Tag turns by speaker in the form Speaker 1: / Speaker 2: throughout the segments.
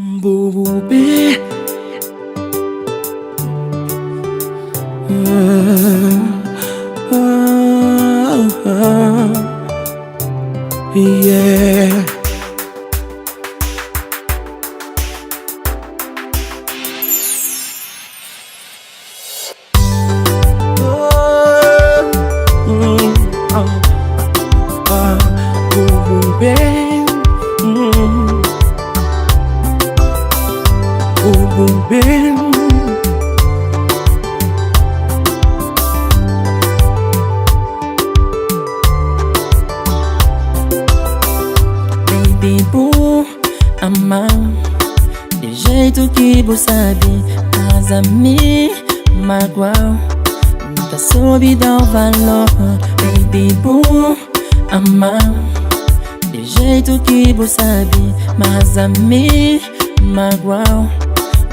Speaker 1: Bubube. Yeah. Bubube. Bubube. Baby boo, amar de jeito que você sabe, mas a mim magoar nunca soube dar o valor. Baby boo, amar de jeito que você sabe, mas a mim magoar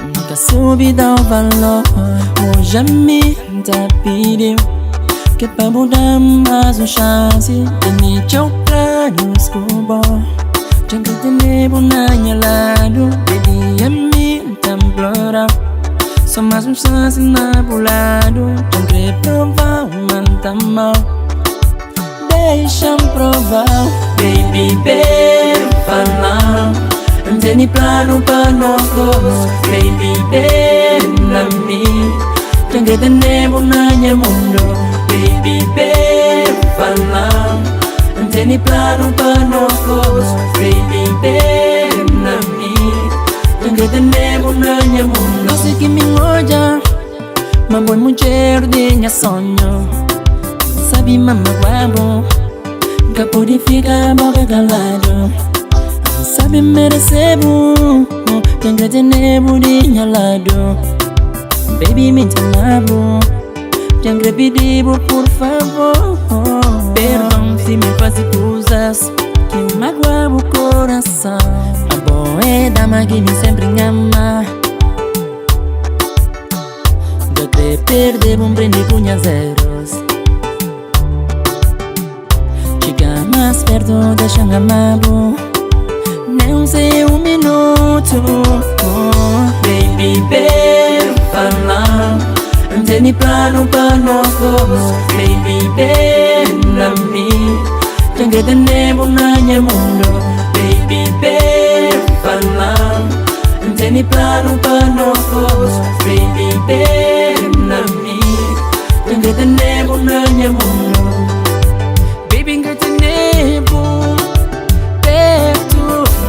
Speaker 1: nunca soube dar o valor. Hoje a mim tá pediu que pra mudar mais chance de me chocar no escuro. Jangan tenebu nanya lado, baby a mim tá implora. Só mais chance na bulado, jangan provar manta mal. Deixa-me provar, baby, bem falar. Não tem plano para nós dois, baby, bem na mim. Jangan tenebu nanya mundo, baby, bem falar. Não tem plano para nós dois, baby, bem na mim. Jangan tenebu nanya mundo. Não sei que me ngoja, mas boy mulher de minha sonho. Sabe mama guabo, nunca pude ficar boca calado. Sabe merecebo, jangan tenebu de minha lado. Baby me chamava, jangan pediu por favor. Perdão se me faz coisas que magoam o coração. A boa é dama que me sempre ama. De crer perder prende punha zeros. Chega mais perto, deixa amado. Não sei minuto, baby, bem falar. Não tem plano para nós dois, baby, bem na mim. Jangan tenebu nanya mundo, baby, bem falar. Não tem plano para nós dois, baby, bem na mim. Jangan tenebu nanya mundo, baby, jangan tenebu perto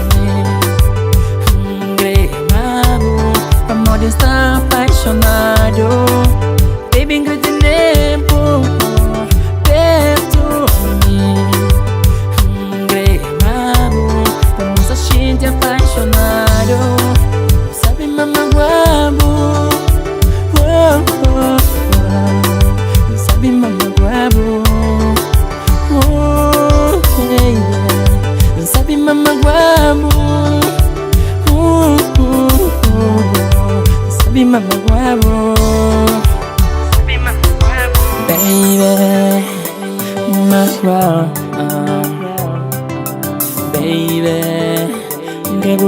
Speaker 1: de mim. Amor está apaixonado. Baby, que tempo perto de mim. Vamos a gente apaixonado. Sabe mama guabo, sabe mama guabo, sabe mama guabo, sabe mama guabo. Baby, my world, baby.